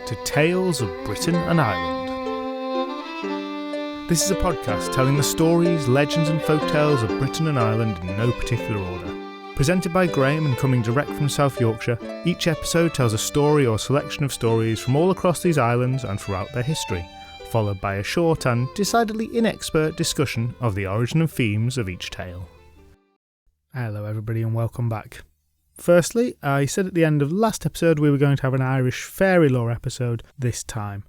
to Tales of Britain and Ireland. This is a podcast telling the stories, legends and folktales of Britain and Ireland in no particular order. Presented by Graham and coming direct from South Yorkshire, each episode tells a story or selection of stories from all across these islands and throughout their history, followed by a short and decidedly inexpert discussion of the origin and themes of each tale. Hello everybody and welcome back. Firstly, I said at the end of last episode we were going to have an Irish fairy lore episode this time,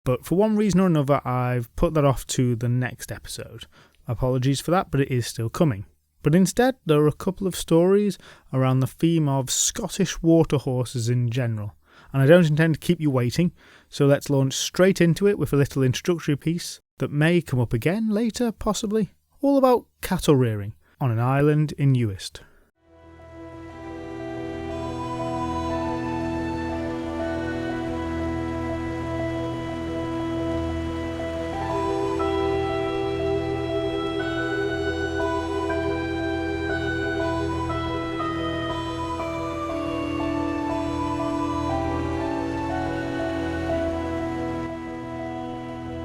but for one reason or another I've put that off to the next episode. Apologies for that, but it is still coming. But instead there are a couple of stories around the theme of Scottish water horses in general, and I don't intend to keep you waiting, so let's launch straight into it with a little introductory piece that may come up again later, possibly, all about cattle rearing on an island in Each-Uisge.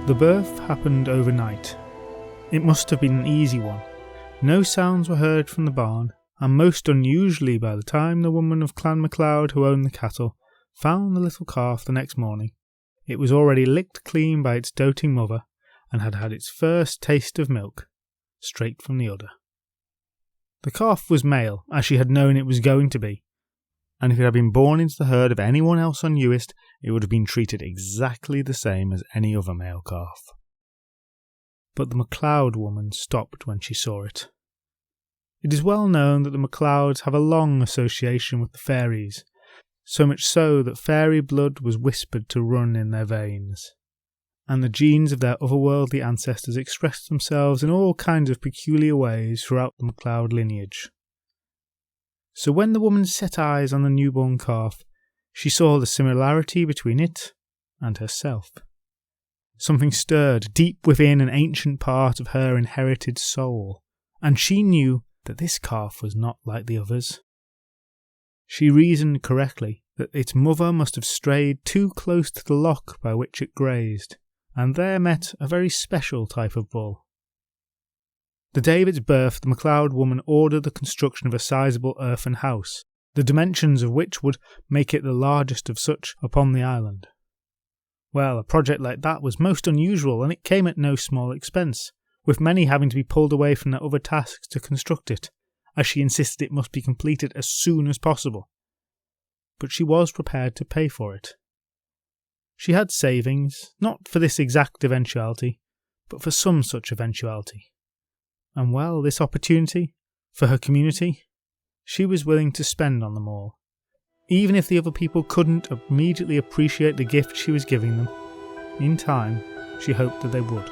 The birth happened overnight. It must have been an easy one. No sounds were heard from the barn, and most unusually by the time the woman of Clan MacLeod who owned the cattle found the little calf the next morning, it was already licked clean by its doting mother and had had its first taste of milk, straight from the udder. The calf was male, as she had known it was going to be, and if it had been born into the herd of anyone else on Each-Uisge, it would have been treated exactly the same as any other male calf. But the MacLeod woman stopped when she saw it. It is well known that the MacLeods have a long association with the fairies, so much so that fairy blood was whispered to run in their veins, and the genes of their otherworldly ancestors expressed themselves in all kinds of peculiar ways throughout the MacLeod lineage. So when the woman set eyes on the newborn calf, she saw the similarity between it and herself. Something stirred deep within an ancient part of her inherited soul, and she knew that this calf was not like the others. She reasoned correctly that its mother must have strayed too close to the loch by which it grazed, and there met a very special type of bull. The day of its birth, the MacLeod woman ordered the construction of a sizable earthen house, the dimensions of which would make it the largest of such upon the island. Well, a project like that was most unusual, and it came at no small expense, with many having to be pulled away from their other tasks to construct it, as she insisted it must be completed as soon as possible. But she was prepared to pay for it. She had savings, not for this exact eventuality, but for some such eventuality. And well, this opportunity, for her community, she was willing to spend on them all. Even if the other people couldn't immediately appreciate the gift she was giving them, in time, she hoped that they would.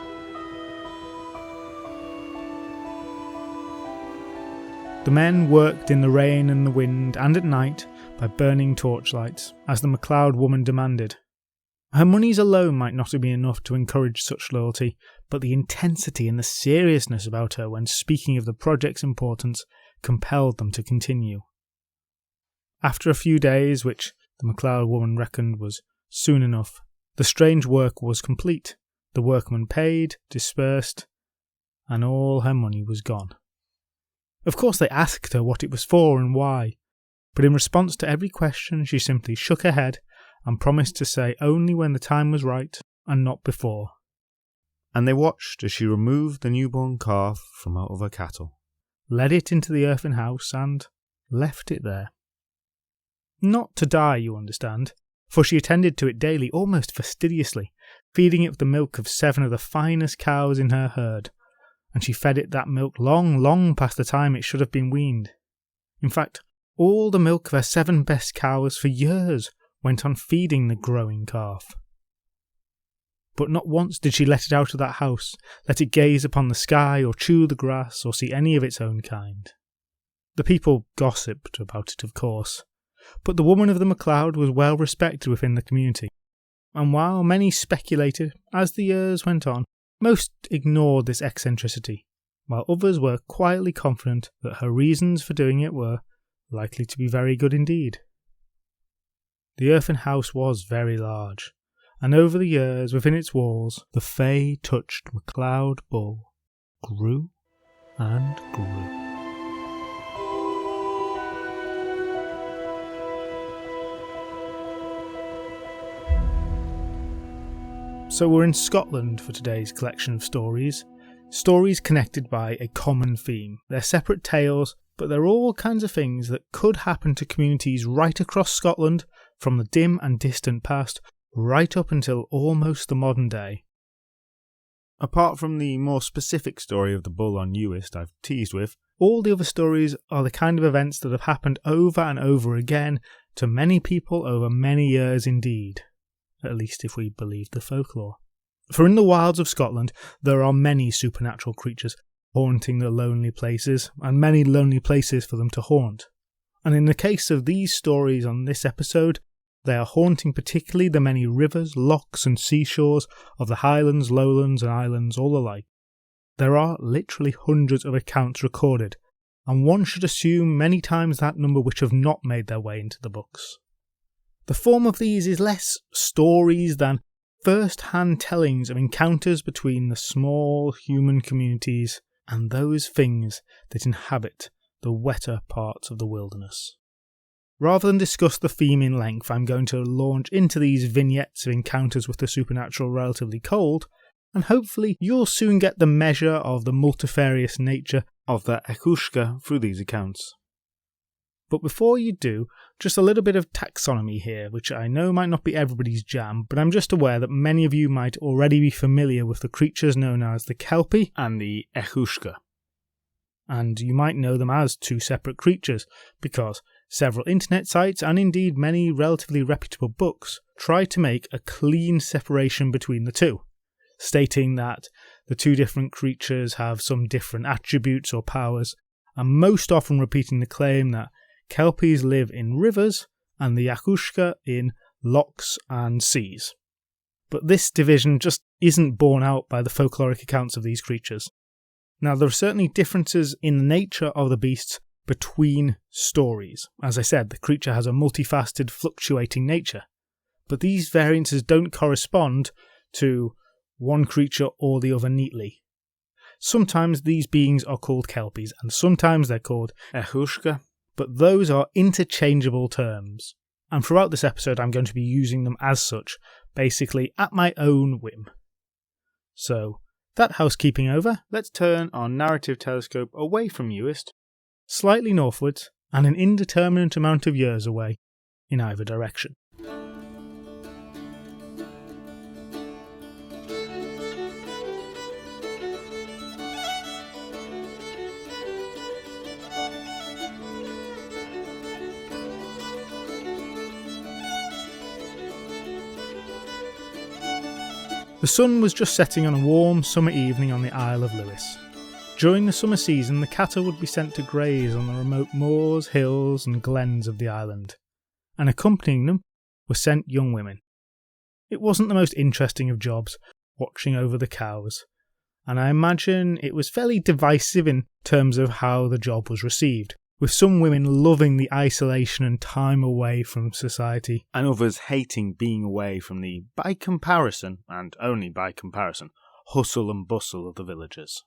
The men worked in the rain and the wind and at night by burning torchlights, as the MacLeod woman demanded. Her monies alone might not have been enough to encourage such loyalty, but the intensity and the seriousness about her when speaking of the project's importance compelled them to continue. After a few days, which the MacLeod woman reckoned was soon enough, the strange work was complete, the workmen paid, dispersed, and all her money was gone. Of course they asked her what it was for and why, but in response to every question she simply shook her head and promised to say only when the time was right and not before. And they watched as she removed the newborn calf from her other cattle, led it into the earthen house and left it there. Not to die, you understand, for she attended to it daily, almost fastidiously, feeding it with the milk of 7 of the finest cows in her herd, and she fed it that milk long past the time it should have been weaned. In fact, all the milk of her 7 best cows for years went on feeding the growing calf. But not once did she let it out of that house, let it gaze upon the sky or chew the grass or see any of its own kind. The people gossiped about it, of course, but the woman of the MacLeod was well respected within the community, and while many speculated as the years went on, most ignored this eccentricity, while others were quietly confident that her reasons for doing it were likely to be very good indeed. The earthen house was very large, and over the years within its walls, the fey-touched MacLeod bull grew and grew. So we're in Scotland for today's collection of stories. Stories connected by a common theme. They're separate tales, but they're all kinds of things that could happen to communities right across Scotland, from the dim and distant past, right up until almost the modern day. Apart from the more specific story of the bull on Each-Uisge I've teased with, all the other stories are the kind of events that have happened over and over again to many people over many years indeed. At least if we believe the folklore. For in the wilds of Scotland, there are many supernatural creatures haunting the lonely places, and many lonely places for them to haunt. And in the case of these stories on this episode, they are haunting particularly the many rivers, lochs and seashores of the Highlands, Lowlands and Islands all alike. There are literally hundreds of accounts recorded, and one should assume many times that number which have not made their way into the books. The form of these is less stories than first-hand tellings of encounters between the small human communities and those things that inhabit the wetter parts of the wilderness. Rather than discuss the theme in length, I'm going to launch into these vignettes of encounters with the supernatural relatively cold, and hopefully you'll soon get the measure of the multifarious nature of the Each-Uisge through these accounts. But before you do, just a little bit of taxonomy here, which I know might not be everybody's jam, but I'm just aware that many of you might already be familiar with the creatures known as the Kelpie and the Eich-Uisge. And you might know them as two separate creatures, because several internet sites and indeed many relatively reputable books try to make a clean separation between the two, stating that the two different creatures have some different attributes or powers, and most often repeating the claim that Kelpies live in rivers and the Eich-Uisge in lochs and seas. But this division just isn't borne out by the folkloric accounts of these creatures. Now, there are certainly differences in the nature of the beasts between stories. As I said, the creature has a multifaceted, fluctuating nature. But these variances don't correspond to one creature or the other neatly. Sometimes these beings are called Kelpies, and sometimes they're called Eich-Uisge, but those are interchangeable terms. And throughout this episode I'm going to be using them as such, basically at my own whim. So, that housekeeping over, let's turn our narrative telescope away from Eich-Uisge, slightly northwards, and an indeterminate amount of years away, in either direction. The sun was just setting on a warm summer evening on the Isle of Lewis. During the summer season, the cattle would be sent to graze on the remote moors, hills and glens of the island, and accompanying them were sent young women. It wasn't the most interesting of jobs, watching over the cows, and I imagine it was fairly divisive in terms of how the job was received, with some women loving the isolation and time away from society, and others hating being away from the, by comparison, and only by comparison, hustle and bustle of the villages.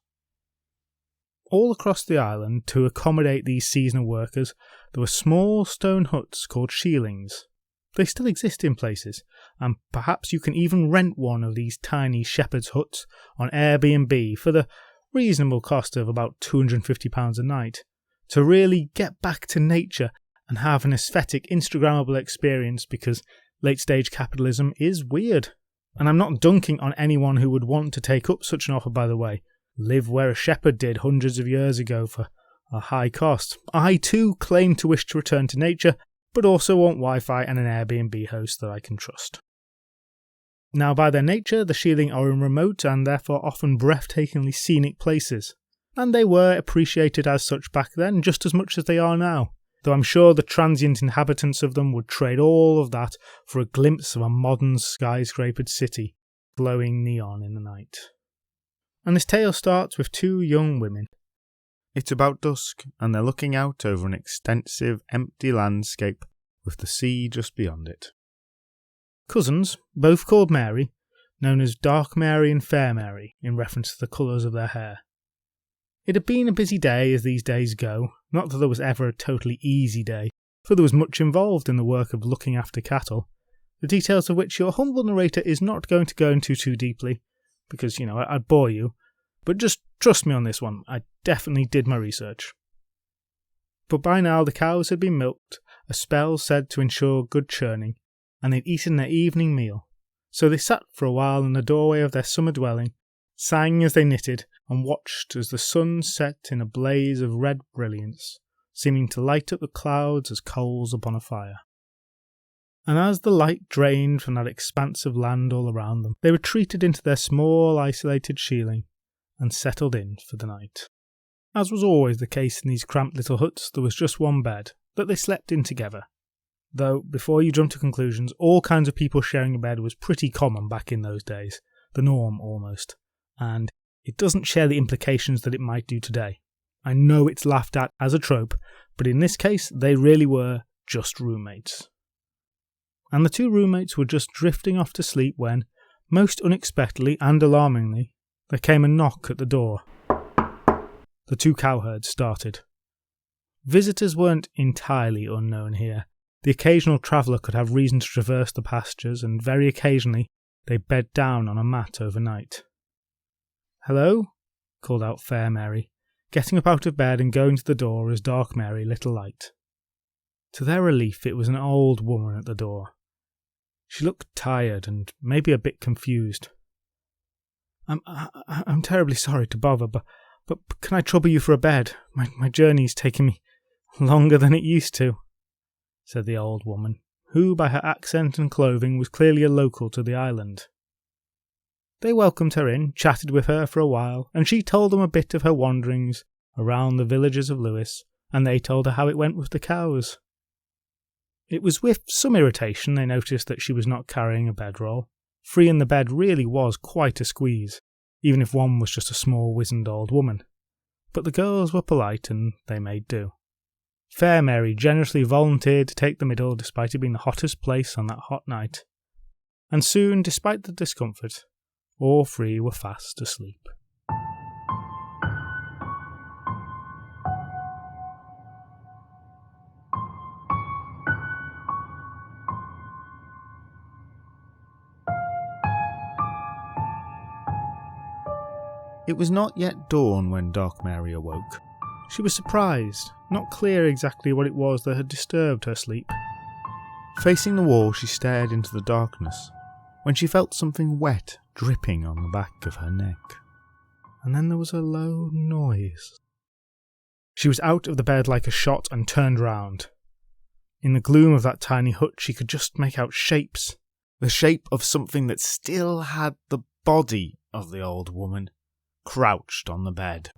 All across the island, to accommodate these seasonal workers, there were small stone huts called sheilings. They still exist in places, and perhaps you can even rent one of these tiny shepherd's huts on Airbnb for the reasonable cost of about £250 a night, to really get back to nature and have an aesthetic, Instagrammable experience, because late-stage capitalism is weird. And I'm not dunking on anyone who would want to take up such an offer, by the way. Live where a shepherd did hundreds of years ago for a high cost. I too claim to wish to return to nature, but also want Wi-Fi and an Airbnb host that I can trust. Now, by their nature, the sheiling are in remote and therefore often breathtakingly scenic places. And they were appreciated as such back then, just as much as they are now, though I'm sure the transient inhabitants of them would trade all of that for a glimpse of a modern skyscrapered city, glowing neon in the night. And this tale starts with two young women. It's about dusk, and they're looking out over an extensive, empty landscape with the sea just beyond it. Cousins, both called Mary, known as Dark Mary and Fair Mary, in reference to the colours of their hair. It had been a busy day as these days go, not that there was ever a totally easy day, for there was much involved in the work of looking after cattle, the details of which your humble narrator is not going to go into too deeply, because, I'd bore you, but just trust me on this one, I definitely did my research. But by now the cows had been milked, a spell said to ensure good churning, and they'd eaten their evening meal, so they sat for a while in the doorway of their summer dwelling, sang as they knitted, and watched as the sun set in a blaze of red brilliance, seeming to light up the clouds as coals upon a fire. And as the light drained from that expanse of land all around them, they retreated into their small isolated shieling, and settled in for the night. As was always the case in these cramped little huts, there was just one bed, that they slept in together. Though, before you jump to conclusions, all kinds of people sharing a bed was pretty common back in those days, the norm almost, and it doesn't share the implications that it might do today. I know it's laughed at as a trope, but in this case they really were just roommates. And the two roommates were just drifting off to sleep when, most unexpectedly and alarmingly, there came a knock at the door. The two cowherds started. Visitors weren't entirely unknown here. The occasional traveller could have reason to traverse the pastures, and very occasionally they bed down on a mat overnight. "Hello?" called out Fair Mary, getting up out of bed and going to the door as Dark Mary lit a light. To their relief, it was an old woman at the door. She looked tired and maybe a bit confused. I'm terribly sorry to bother, but can I trouble you for a bed? My journey's taken me longer than it used to," said the old woman, who by her accent and clothing was clearly a local to the island. They welcomed her in, chatted with her for a while, and she told them a bit of her wanderings around the villages of Lewis, and they told her how it went with the cows. It was with some irritation they noticed that she was not carrying a bedroll. Freeing the bed really was quite a squeeze, even if one was just a small wizened old woman. But the girls were polite and they made do. Fair Mary generously volunteered to take the middle despite it being the hottest place on that hot night. And soon, despite the discomfort, all three were fast asleep. It was not yet dawn when Dark Mary awoke. She was surprised, not clear exactly what it was that had disturbed her sleep. Facing the wall, she stared into the darkness, when she felt something wet dripping on the back of her neck. And then there was a low noise. She was out of the bed like a shot and turned round. In the gloom of that tiny hut, she could just make out shapes. The shape of something that still had the body of the old woman, crouched on the bed.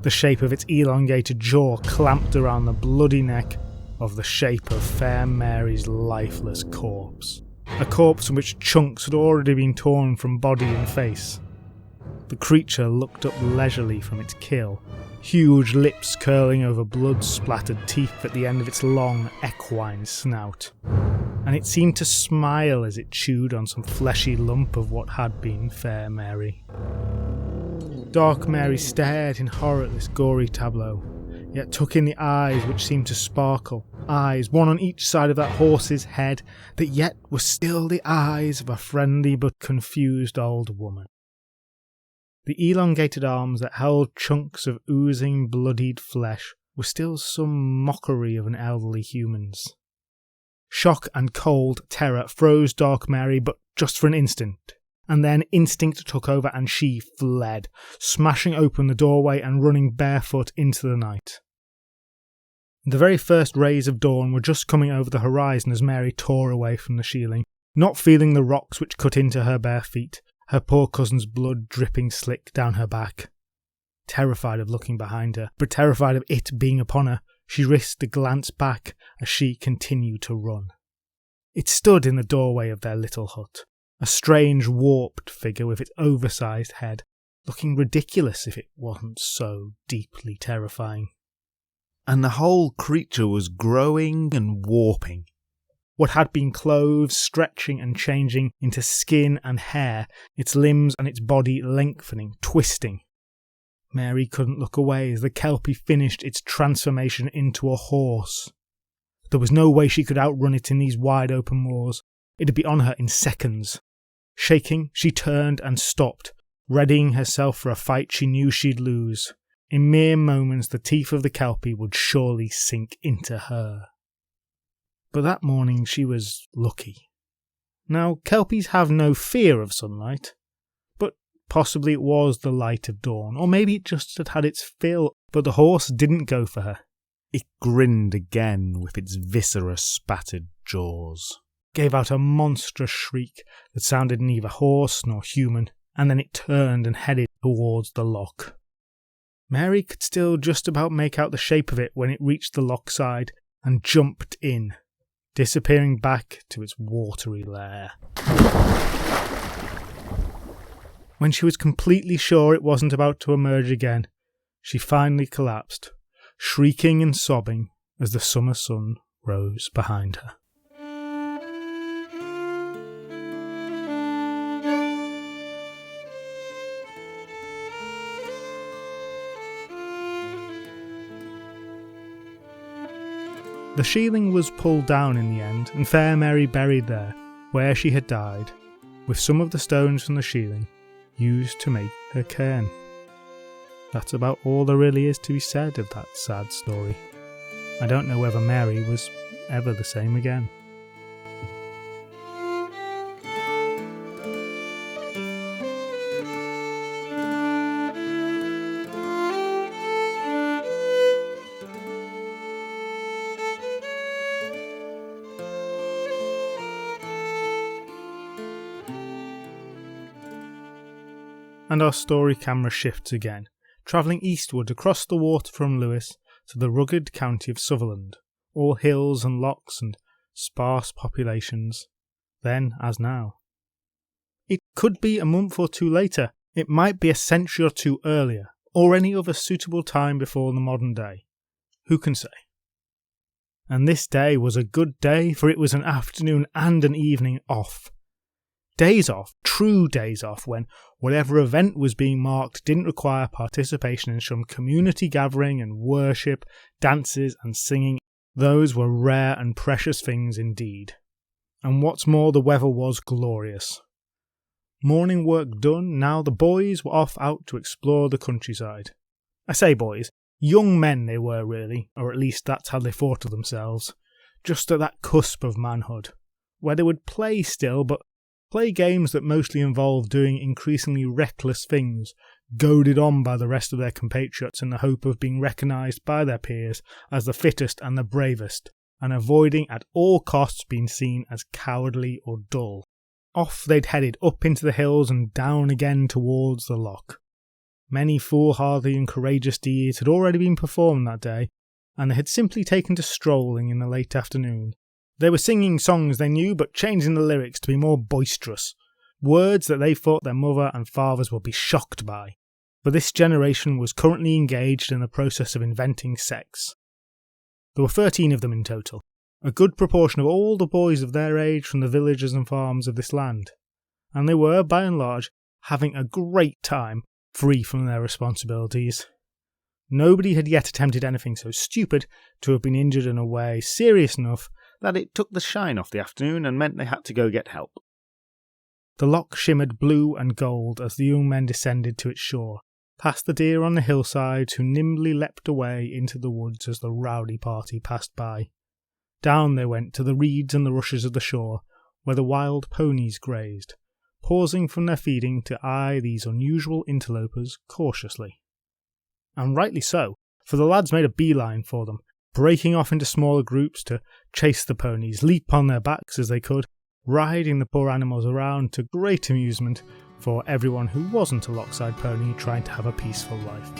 The shape of its elongated jaw clamped around the bloody neck of the shape of Fair Mary's lifeless corpse. A corpse from which chunks had already been torn from body and face. The creature looked up leisurely from its kill, huge lips curling over blood-splattered teeth at the end of its long, equine snout. And it seemed to smile as it chewed on some fleshy lump of what had been Fair Mary. Dark Mary stared in horror at this gory tableau, yet took in the eyes which seemed to sparkle, eyes, one on each side of that horse's head, that yet were still the eyes of a friendly but confused old woman. The elongated arms that held chunks of oozing, bloodied flesh were still some mockery of an elderly human's. Shock and cold terror froze Dark Mary, but just for an instant. And then instinct took over and she fled, smashing open the doorway and running barefoot into the night. The very first rays of dawn were just coming over the horizon as Mary tore away from the shieling, not feeling the rocks which cut into her bare feet, her poor cousin's blood dripping slick down her back. Terrified of looking behind her, but terrified of it being upon her, she risked a glance back as she continued to run. It stood in the doorway of their little hut, a strange warped figure with its oversized head, looking ridiculous if it wasn't so deeply terrifying. And the whole creature was growing and warping. What had been clothes stretching and changing into skin and hair, its limbs and its body lengthening, twisting. Mary couldn't look away as the Kelpie finished its transformation into a horse. There was no way she could outrun it in these wide open moors. It'd be on her in seconds. Shaking, she turned and stopped, readying herself for a fight she knew she'd lose. In mere moments the teeth of the Kelpie would surely sink into her. But that morning she was lucky. Now, Kelpies have no fear of sunlight, but possibly it was the light of dawn, or maybe it just had its fill, but the horse didn't go for her. It grinned again with its viscera-spattered jaws, gave out a monstrous shriek that sounded neither horse nor human, and then it turned and headed towards the loch. Mary could still just about make out the shape of it when it reached the loch side and jumped in, disappearing back to its watery lair. When she was completely sure it wasn't about to emerge again, she finally collapsed, shrieking and sobbing as the summer sun rose behind her. The sheiling was pulled down in the end, and fair Mary buried there, where she had died, with some of the stones from the sheiling used to make her cairn. That's about all there really is to be said of that sad story. I don't know whether Mary was ever the same again. And our story camera shifts again, travelling eastward across the water from Lewis to the rugged county of Sutherland, all hills and lochs and sparse populations, then as now. It could be a month or two later, it might be a century or two earlier, or any other suitable time before the modern day. Who can say? And this day was a good day, for it was an afternoon and an evening off. Days off, true days off, when whatever event was being marked didn't require participation in some community gathering and worship, dances and singing. Those were rare and precious things indeed. And what's more, the weather was glorious. Morning work done, now the boys were off out to explore the countryside. I say boys, young men they were really, or at least that's how they thought of themselves, just at that cusp of manhood, where they would play still, but play games that mostly involved doing increasingly reckless things, goaded on by the rest of their compatriots in the hope of being recognised by their peers as the fittest and the bravest, and avoiding at all costs being seen as cowardly or dull. Off they'd headed up into the hills and down again towards the loch. Many foolhardy and courageous deeds had already been performed that day, and they had simply taken to strolling in the late afternoon. They were singing songs they knew, but changing the lyrics to be more boisterous, words that they thought their mother and fathers would be shocked by, for this generation was currently engaged in the process of inventing sex. There were 13 of them in total, a good proportion of all the boys of their age from the villages and farms of this land, and they were, by and large, having a great time, free from their responsibilities. Nobody had yet attempted anything so stupid to have been injured in a way serious enough that it took the shine off the afternoon and meant they had to go get help. The loch shimmered blue and gold as the young men descended to its shore, past the deer on the hillsides who nimbly leapt away into the woods as the rowdy party passed by. Down they went to the reeds and the rushes of the shore, where the wild ponies grazed, pausing from their feeding to eye these unusual interlopers cautiously. And rightly so, for the lads made a beeline for them, breaking off into smaller groups to chase the ponies, leap on their backs as they could, riding the poor animals around to great amusement for everyone who wasn't a lochside pony trying to have a peaceful life.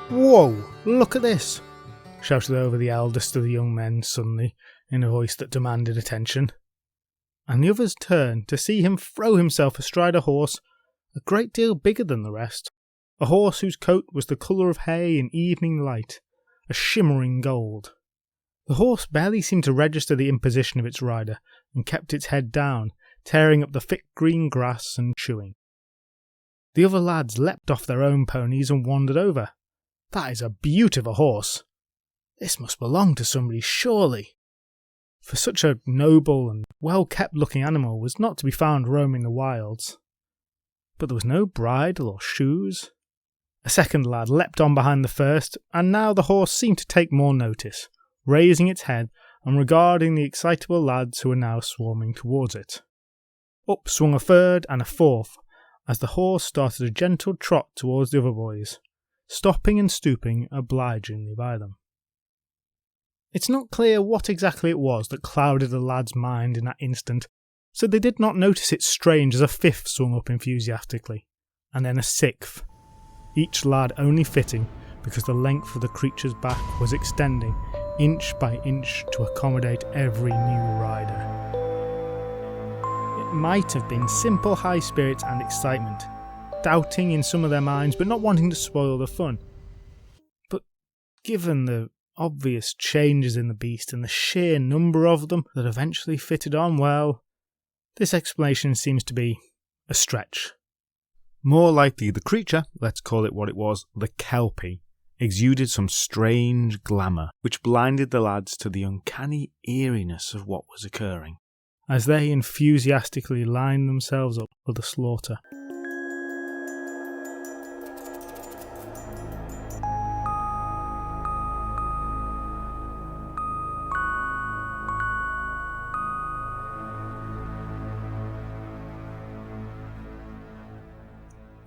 "Whoa, look at this!" shouted over the eldest of the young men suddenly, in a voice that demanded attention. and the others turned to see him throw himself astride a horse a great deal bigger than the rest, a horse whose coat was the colour of hay in evening light, a shimmering gold. The horse barely seemed to register the imposition of its rider, and kept its head down, tearing up the thick green grass and chewing. The other lads leapt off their own ponies and wandered over. "That is a beaut of a horse. This must belong to somebody, surely." For such a noble and well-kept-looking animal was not to be found roaming the wilds. But there was no bridle or shoes. A second lad leapt on behind the first, and now the horse seemed to take more notice, raising its head and regarding the excitable lads who were now swarming towards it. Up swung a third and a fourth, as the horse started a gentle trot towards the other boys, stopping and stooping obligingly by them. It's not clear what exactly it was that clouded the lad's mind in that instant, so they did not notice it strange as a fifth swung up enthusiastically, and then a sixth, each lad only fitting because the length of the creature's back was extending inch by inch to accommodate every new rider. It might have been simple high spirits and excitement, doubting in some of their minds but not wanting to spoil the fun. But given the obvious changes in the beast and the sheer number of them that eventually fitted on, well, this explanation seems to be a stretch. More likely the creature, let's call it what it was, the Kelpie, exuded some strange glamour which blinded the lads to the uncanny eeriness of what was occurring, as they enthusiastically lined themselves up for the slaughter.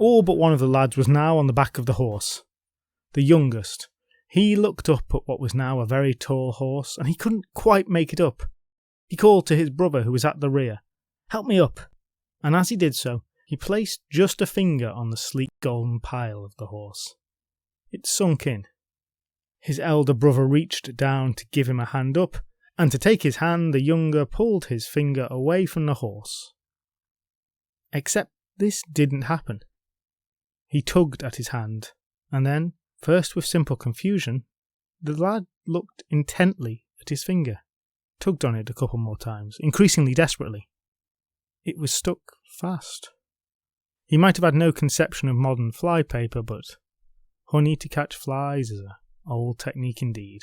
All but one of the lads was now on the back of the horse. The youngest. He looked up at what was now a very tall horse, and he couldn't quite make it up. He called to his brother, who was at the rear, "Help me up." And as he did so, he placed just a finger on the sleek golden pile of the horse. It sunk in. His elder brother reached down to give him a hand up, and to take his hand, the younger pulled his finger away from the horse. Except this didn't happen. He tugged at his hand, and then, first with simple confusion, the lad looked intently at his finger, tugged on it a couple more times, increasingly desperately. It was stuck fast. He might have had no conception of modern flypaper, but honey to catch flies is an old technique indeed.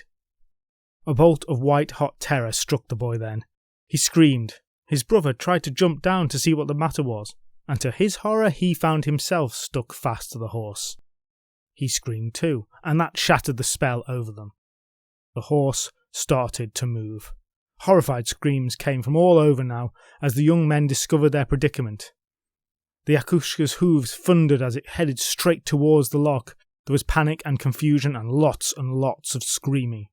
A bolt of white-hot terror struck the boy then. He screamed. His brother tried to jump down to see what the matter was, and to his horror he found himself stuck fast to the horse. He screamed too, and that shattered the spell over them. The horse started to move. Horrified screams came from all over now as the young men discovered their predicament. The Each-Uisge's hooves thundered as it headed straight towards the loch. There was panic and confusion and lots of screaming.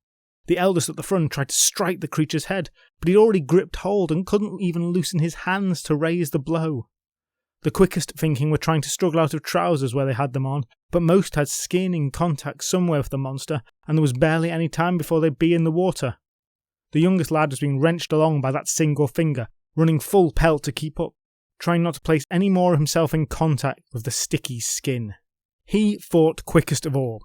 The eldest at the front tried to strike the creature's head, but he'd already gripped hold and couldn't even loosen his hands to raise the blow. The quickest thinking were trying to struggle out of trousers where they had them on, but most had skin in contact somewhere with the monster, and there was barely any time before they'd be in the water. The youngest lad was being wrenched along by that single finger, running full pelt to keep up, trying not to place any more of himself in contact with the sticky skin. He fought quickest of all.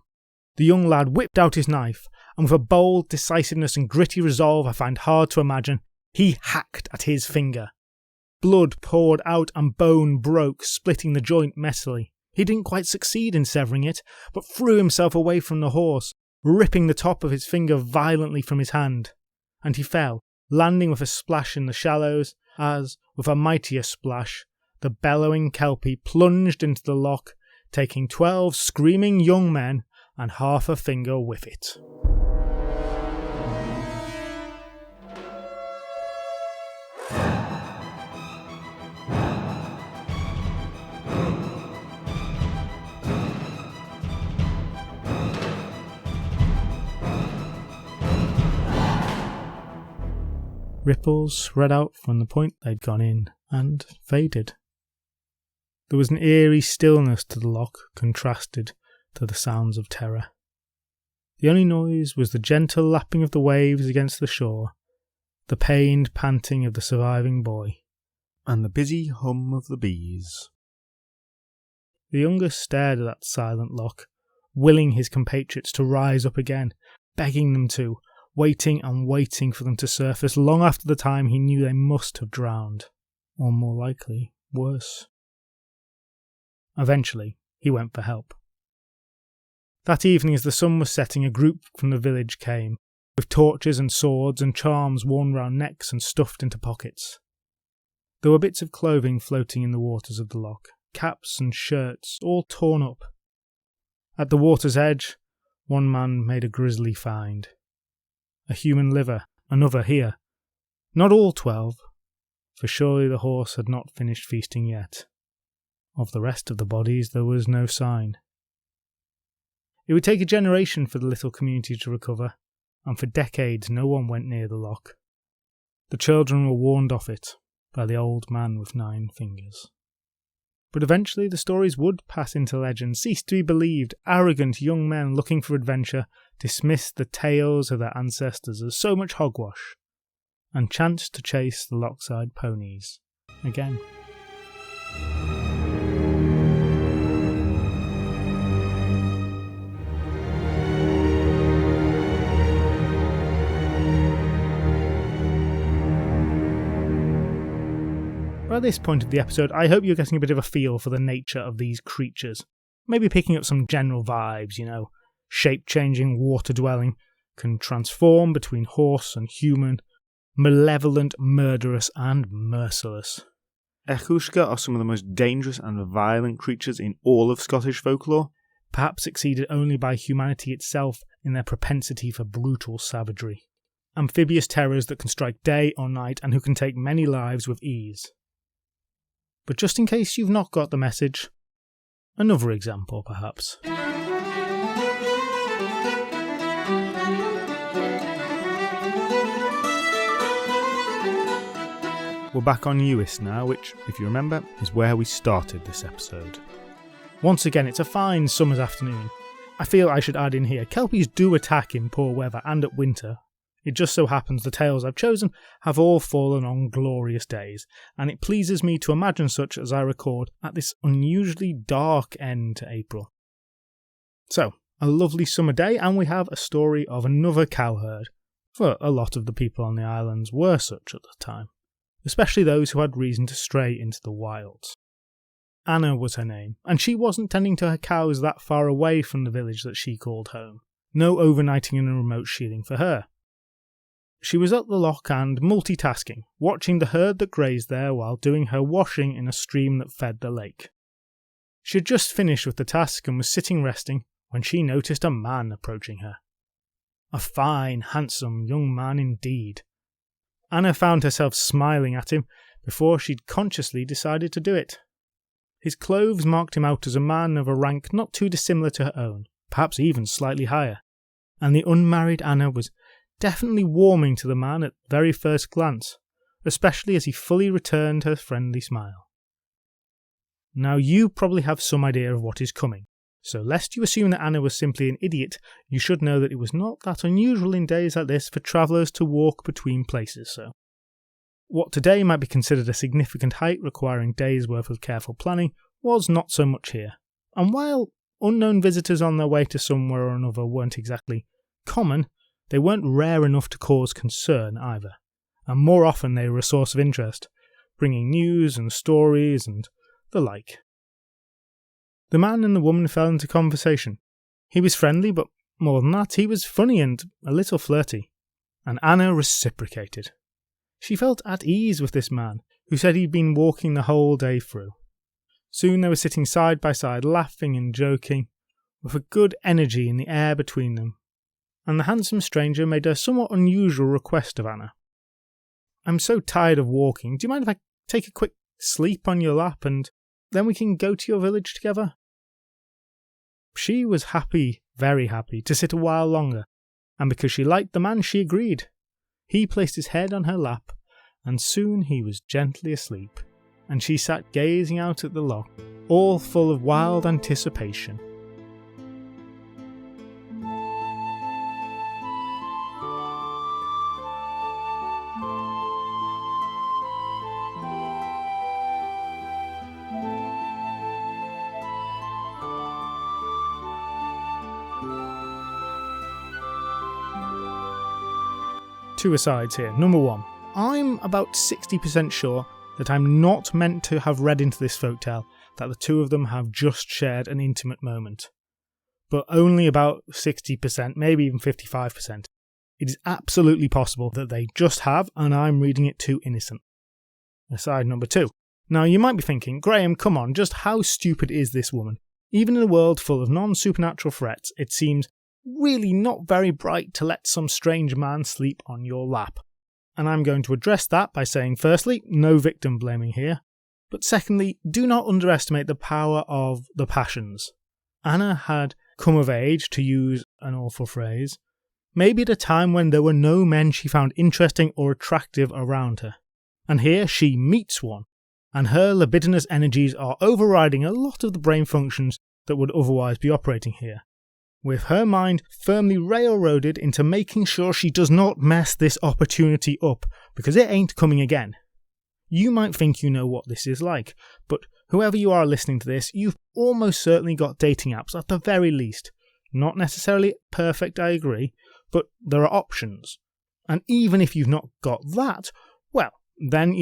The young lad whipped out his knife, and with a bold decisiveness and gritty resolve I find hard to imagine, he hacked at his finger. Blood poured out and bone broke, splitting the joint messily. He didn't quite succeed in severing it, but threw himself away from the horse, ripping the top of his finger violently from his hand. And he fell, landing with a splash in the shallows, as, with a mightier splash, the bellowing Kelpie plunged into the loch, taking 12 screaming young men and half a finger with it. Ripples spread out from the point they'd gone in, and faded. There was an eerie stillness to the loch, contrasted to the sounds of terror. The only noise was the gentle lapping of the waves against the shore, the pained panting of the surviving boy. and the busy hum of the bees. The youngest stared at that silent loch, willing his compatriots to rise up again, begging them to, waiting and waiting for them to surface long after the time he knew they must have drowned, or more likely, worse. Eventually, he went for help. That evening, as the sun was setting, a group from the village came, with torches and swords and charms worn round necks and stuffed into pockets. There were bits of clothing floating in the waters of the loch, caps and shirts, all torn up. At the water's edge, one man made a grisly find. A human liver, another here. Not all 12, for surely the horse had not finished feasting yet. Of the rest of the bodies there was no sign. It would take a generation for the little community to recover, and for decades no one went near the loch. The children were warned off it by the old man with 9 fingers. But eventually the stories would pass into legend, cease to be believed. Arrogant young men looking for adventure dismissed the tales of their ancestors as so much hogwash, and chanced to chase the lochside ponies again. By this point of the episode, I hope you're getting a bit of a feel for the nature of these creatures. Maybe picking up some general vibes, shape-changing, water-dwelling, can transform between horse and human, malevolent, murderous, and merciless. Each-Uisge are some of the most dangerous and violent creatures in all of Scottish folklore, perhaps exceeded only by humanity itself in their propensity for brutal savagery. Amphibious terrors that can strike day or night and who can take many lives with ease. But just in case you've not got the message, another example perhaps. We're back on Uist now, which, if you remember, is where we started this episode. Once again, it's a fine summer's afternoon. I feel I should add in here, Kelpies do attack in poor weather and at winter. It just so happens the tales I've chosen have all fallen on glorious days, and it pleases me to imagine such as I record at this unusually dark end to April. So, a lovely summer day, and we have a story of another cowherd, for a lot of the people on the islands were such at the time, especially those who had reason to stray into the wilds. Anna was her name, and she wasn't tending to her cows that far away from the village that she called home. No overnighting in a remote shieling for her. She was at the loch and multitasking, watching the herd that grazed there while doing her washing in a stream that fed the lake. She had just finished with the task and was sitting resting when she noticed a man approaching her. A fine, handsome young man indeed. Anna found herself smiling at him before she'd consciously decided to do it. His clothes marked him out as a man of a rank not too dissimilar to her own, perhaps even slightly higher, and the unmarried Anna was definitely warming to the man at very first glance, especially as he fully returned her friendly smile. Now you probably have some idea of what is coming, so lest you assume that Anna was simply an idiot, you should know that it was not that unusual in days like this for travellers to walk between places so. What today might be considered a significant hike requiring days' worth of careful planning was not so much here, and while unknown visitors on their way to somewhere or another weren't exactly common, they weren't rare enough to cause concern either, and more often they were a source of interest, bringing news and stories and the like. The man and the woman fell into conversation. He was friendly, but more than that, he was funny and a little flirty, and Anna reciprocated. She felt at ease with this man, who said he'd been walking the whole day through. Soon they were sitting side by side, laughing and joking, with a good energy in the air between them, and the handsome stranger made a somewhat unusual request of Anna. "I'm so tired of walking, do you mind if I take a quick sleep on your lap and then we can go to your village together?" She was happy, very happy, to sit a while longer, and because she liked the man, she agreed. He placed his head on her lap, and soon he was gently asleep, and she sat gazing out at the loch, all full of wild anticipation. Two asides here. Number one, I'm about 60% sure that I'm not meant to have read into this folktale that the two of them have just shared an intimate moment. But only about 60%, maybe even 55%. It is absolutely possible that they just have, and I'm reading it too innocent. Aside number two. Now you might be thinking, Graham, come on, just how stupid is this woman? Even in a world full of non-supernatural threats, it seems really not very bright to let some strange man sleep on your lap. And I'm going to address that by saying, firstly, no victim blaming here. But secondly, do not underestimate the power of the passions. Anna had come of age, to use an awful phrase, maybe at a time when there were no men she found interesting or attractive around her. And here she meets one, and her libidinous energies are overriding a lot of the brain functions that would otherwise be operating here, with her mind firmly railroaded into making sure she does not mess this opportunity up, because it ain't coming again. You might think you know what this is like, but whoever you are listening to this, you've almost certainly got dating apps at the very least. Not necessarily perfect, I agree, but there are options. And even if you've not got that, well, then,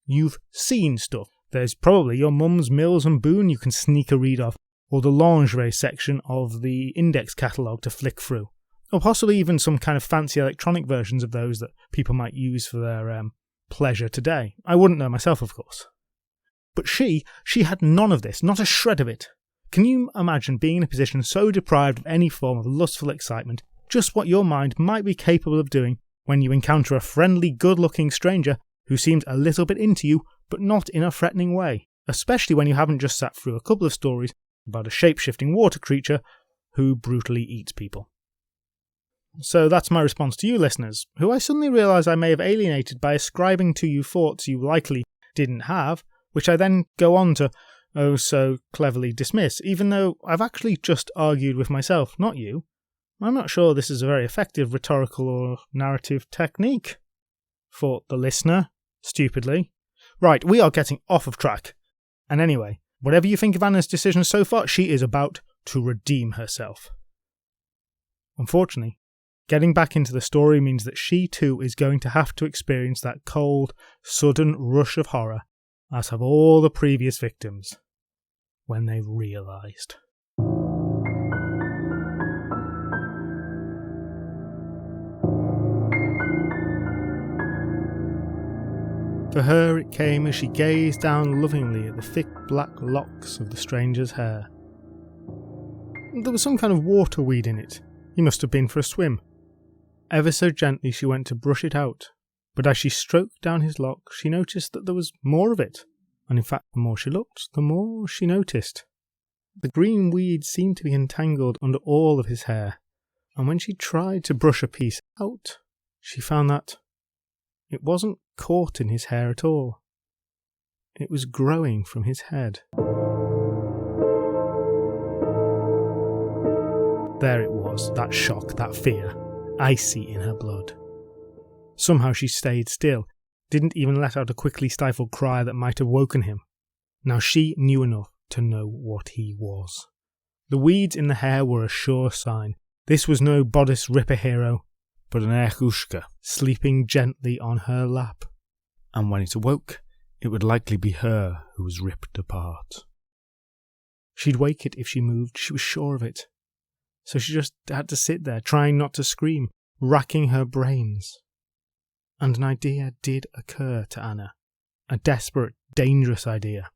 you've seen stuff. There's probably your mum's Mills and Boon you can sneak a read of, or the lingerie section of the index catalogue to flick through, or possibly even some kind of fancy electronic versions of those that people might use for their pleasure today. I wouldn't know myself, of course. But she had none of this, not a shred of it. Can you imagine being in a position so deprived of any form of lustful excitement, just what your mind might be capable of doing when you encounter a friendly, good-looking stranger who seems a little bit into you, but not in a threatening way, especially when you haven't just sat through a couple of stories about a shape-shifting water creature who brutally eats people. So that's my response to you listeners, who I suddenly realise I may have alienated by ascribing to you thoughts you likely didn't have, which I then go on to oh so cleverly dismiss, even though I've actually just argued with myself, not you. I'm not sure this is a very effective rhetorical or narrative technique, thought the listener, stupidly. Right, we are getting off of track. And anyway, whatever you think of Anna's decision so far, she is about to redeem herself. Unfortunately, getting back into the story means that she too is going to have to experience that cold, sudden rush of horror, as have all the previous victims, when they've realised. For her it came as she gazed down lovingly at the thick black locks of the stranger's hair. There was some kind of water weed in it. He must have been for a swim. Ever so gently she went to brush it out, but as she stroked down his locks she noticed that there was more of it, and in fact the more she looked, the more she noticed. The green weed seemed to be entangled under all of his hair, and when she tried to brush a piece out, she found that it wasn't caught in his hair at all. It was growing from his head. There it was, that shock, that fear, icy in her blood. Somehow she stayed still, didn't even let out a quickly stifled cry that might have woken him. Now she knew enough to know what he was. The weeds in the hair were a sure sign. This was no bodice ripper hero, but an Each-Uisge sleeping gently on her lap. And when it awoke, it would likely be her who was ripped apart. She'd wake it if she moved, she was sure of it. So she just had to sit there, trying not to scream, racking her brains. And an idea did occur to Anna. A desperate, dangerous idea.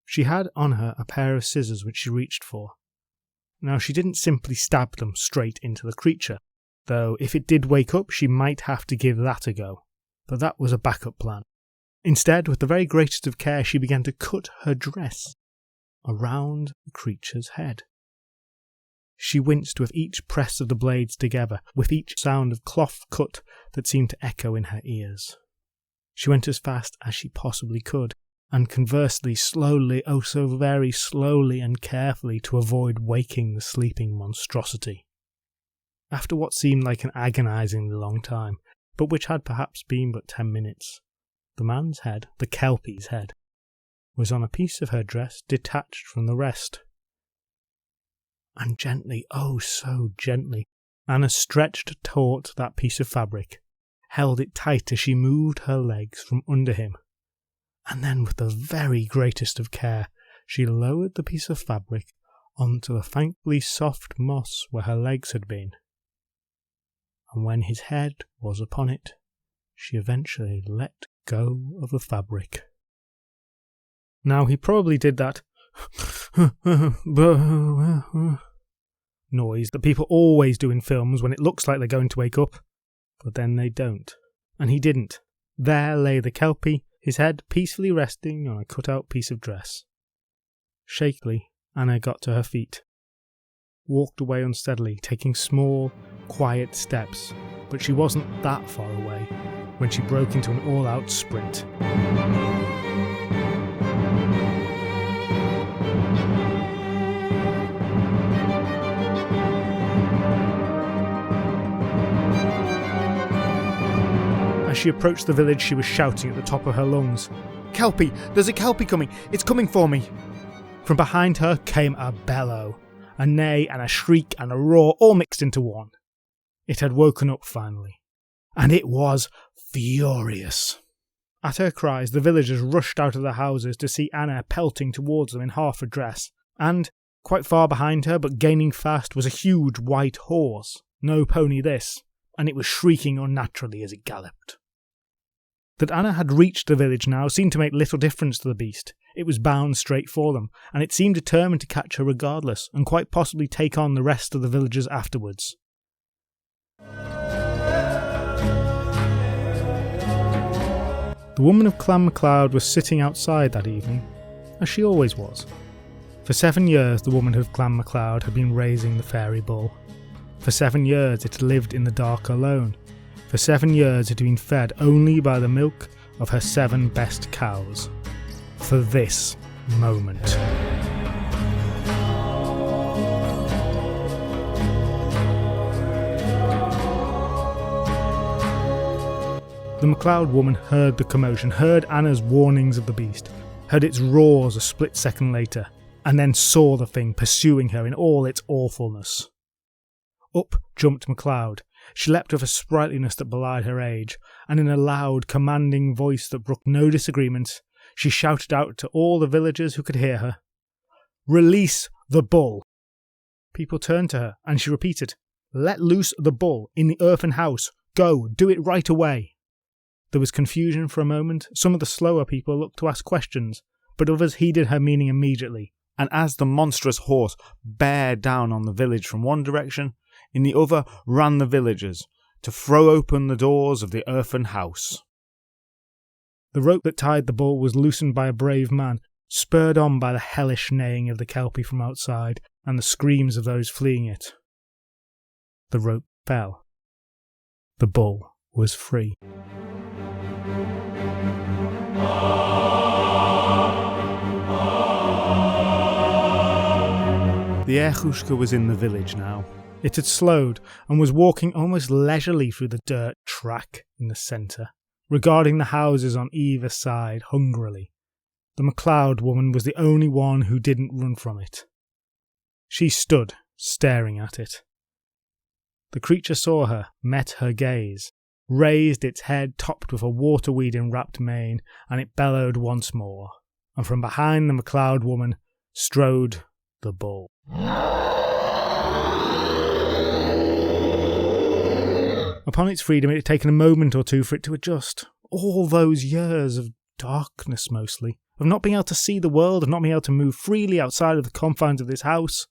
She had on her a pair of scissors which she reached for. Now she didn't simply stab them straight into the creature, though if it did wake up she might have to give that a go. But that was a backup plan. Instead, with the very greatest of care, she began to cut her dress around the creature's head. She winced with each press of the blades together, with each sound of cloth cut that seemed to echo in her ears. She went as fast as she possibly could, and conversely, slowly, oh so very slowly and carefully, to avoid waking the sleeping monstrosity. After what seemed like an agonizingly long time, but which had perhaps been but 10 minutes, the man's head, the Kelpie's head, was on a piece of her dress detached from the rest. And gently, oh so gently, Anna stretched taut that piece of fabric, held it tight as she moved her legs from under him. And then, with the very greatest of care, she lowered the piece of fabric onto the thankfully soft moss where her legs had been. And when his head was upon it, she eventually let go of the fabric. Now, he probably did that noise that people always do in films when it looks like they're going to wake up, but then they don't. And he didn't. There lay the Kelpie, his head peacefully resting on a cut-out piece of dress. Shakily, Anna got to her feet, walked away unsteadily, taking small, quiet steps, but she wasn't that far away when she broke into an all-out sprint. As she approached the village, she was shouting at the top of her lungs, "Kelpie! There's a Kelpie coming! It's coming for me!" From behind her came a bellow, a neigh and a shriek and a roar all mixed into one. It had woken up finally, and it was furious. At her cries, the villagers rushed out of their houses to see Anna pelting towards them in half a dress, and, quite far behind her but gaining fast, was a huge white horse, no pony this, and it was shrieking unnaturally as it galloped. That Anna had reached the village now seemed to make little difference to the beast. It was bound straight for them, and it seemed determined to catch her regardless, and quite possibly take on the rest of the villagers afterwards. The woman of Clan MacLeod was sitting outside that evening, as she always was. For 7 years the woman of Clan MacLeod had been raising the fairy bull. For 7 years it had lived in the dark alone. For 7 years it had been fed only by the milk of her 7 best cows. For this moment. The MacLeod woman heard the commotion, heard Anna's warnings of the beast, heard its roars a split second later, and then saw the thing pursuing her in all its awfulness. Up jumped MacLeod. She leapt with a sprightliness that belied her age, and in a loud, commanding voice that brooked no disagreement, she shouted out to all the villagers who could hear her, "Release the bull!" People turned to her, and she repeated, "Let loose the bull in the earthen house. Go, do it right away." There was confusion for a moment. Some of the slower people looked to ask questions, but others heeded her meaning immediately, and as the monstrous horse bare down on the village from one direction, in the other ran the villagers, to throw open the doors of the earthen house. The rope that tied the bull was loosened by a brave man, spurred on by the hellish neighing of the Kelpie from outside, and the screams of those fleeing it. The rope fell. The bull was free. The Each-Uisge was in the village now. It had slowed and was walking almost leisurely through the dirt track in the centre, regarding the houses on either side hungrily. The MacLeod woman was the only one who didn't run from it. She stood, staring at it. The creature saw her, met her gaze, raised its head topped with a waterweed-enwrapped mane, and it bellowed once more, and from behind the MacLeod woman strode the bull. Upon its freedom it had taken a moment or two for it to adjust. All those years of darkness mostly, of not being able to see the world, of not being able to move freely outside of the confines of this house.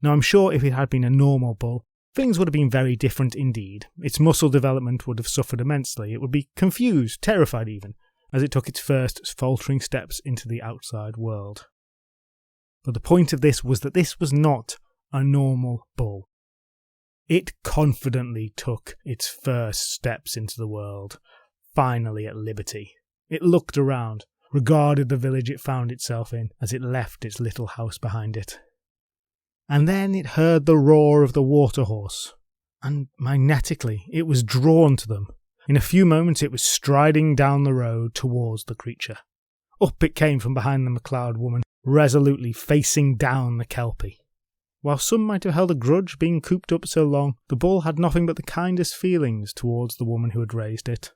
Now I'm sure if it had been a normal bull, things would have been very different indeed. Its muscle development would have suffered immensely. It would be confused, terrified even, as it took its first faltering steps into the outside world. But the point of this was that this was not a normal bull. It confidently took its first steps into the world, finally at liberty. It looked around, regarded the village it found itself in as it left its little house behind it. And then it heard the roar of the water horse, and magnetically it was drawn to them. In a few moments it was striding down the road towards the creature. Up it came from behind the MacLeod woman, resolutely facing down the Kelpie. While some might have held a grudge being cooped up so long, the bull had nothing but the kindest feelings towards the woman who had raised it.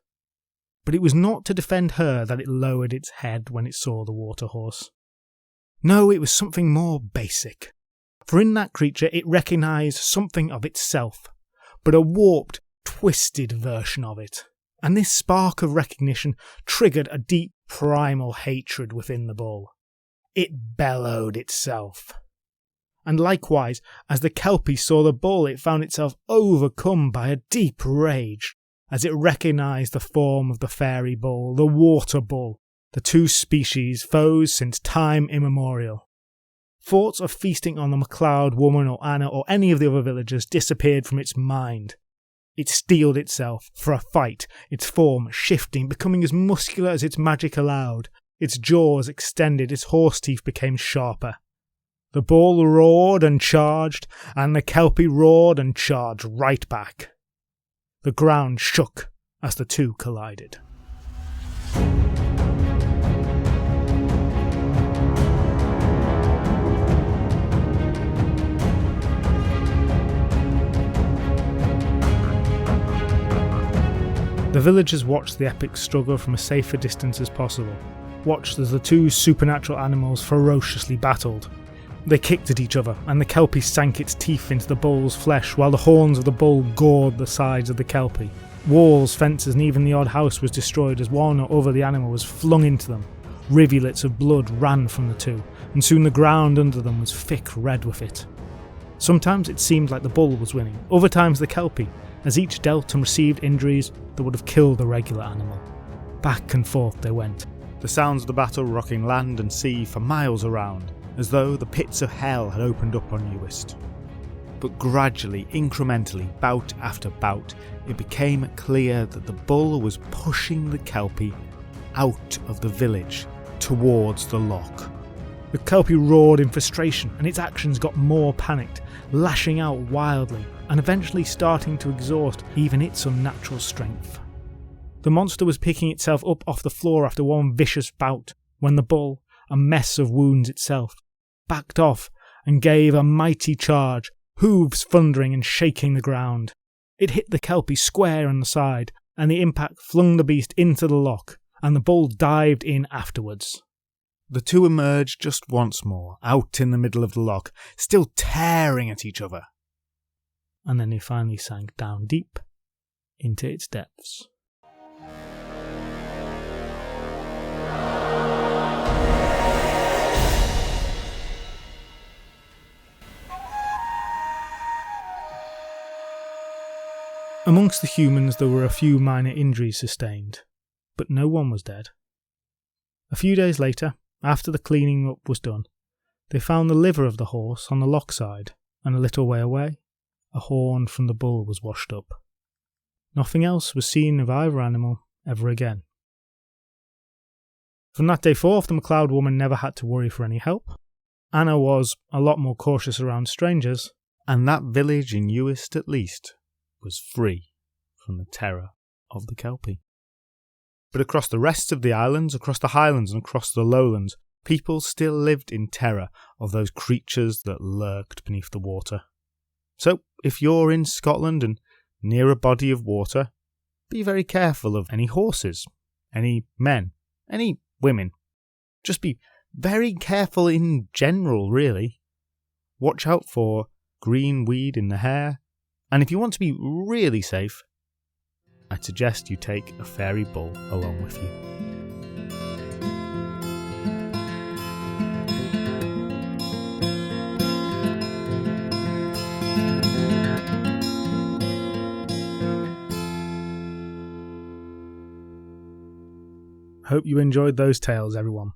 But it was not to defend her that it lowered its head when it saw the water horse. No, it was something more basic. For in that creature it recognised something of itself, but a warped, twisted version of it. And this spark of recognition triggered a deep primal hatred within the bull. It bellowed itself. And likewise, as the Kelpie saw the bull, it found itself overcome by a deep rage, as it recognised the form of the fairy bull, the water bull, the two species foes since time immemorial. Thoughts of feasting on the MacLeod woman or Anna or any of the other villagers disappeared from its mind. It steeled itself for a fight, its form shifting, becoming as muscular as its magic allowed. Its jaws extended, its horse teeth became sharper. The bull roared and charged, and the Kelpie roared and charged right back. The ground shook as the two collided. The villagers watched the epic struggle from as safe a distance as possible, watched as the two supernatural animals ferociously battled. They kicked at each other, and the Kelpie sank its teeth into the bull's flesh, while the horns of the bull gored the sides of the Kelpie. Walls, fences, and even the odd house was destroyed as one or other of the animal was flung into them. Rivulets of blood ran from the two, and soon the ground under them was thick red with it. Sometimes it seemed like the bull was winning, other times the Kelpie, as each dealt and received injuries that would have killed the regular animal. Back and forth they went, the sounds of the battle rocking land and sea for miles around, as though the pits of hell had opened up on Each-Uisge. But gradually, incrementally, bout after bout, it became clear that the bull was pushing the Kelpie out of the village towards the loch. The Kelpie roared in frustration, and its actions got more panicked, lashing out wildly, and eventually starting to exhaust even its unnatural strength. The monster was picking itself up off the floor after one vicious bout, when the bull, a mess of wounds itself, backed off and gave a mighty charge, hooves thundering and shaking the ground. It hit the Kelpie square on the side, and the impact flung the beast into the loch, and the bull dived in afterwards. The two emerged just once more, out in the middle of the loch, still tearing at each other. And then they finally sank down deep into its depths. Amongst the humans there were a few minor injuries sustained, but no one was dead. A few days later, after the cleaning up was done, they found the liver of the horse on the loch side, and a little way away, a horn from the bull was washed up. Nothing else was seen of either animal ever again. From that day forth, the MacLeod woman never had to worry for any help. Anna was a lot more cautious around strangers, and that village in Each-Uisge at least was free from the terror of the Kelpie. But across the rest of the islands, across the highlands and across the lowlands, people still lived in terror of those creatures that lurked beneath the water. So, if you're in Scotland and near a body of water, be very careful of any horses, any men, any women. Just be very careful in general, really. Watch out for green weed in the hair, and if you want to be really safe, I'd suggest you take a fairy bull along with you. Hope you enjoyed those tales, everyone.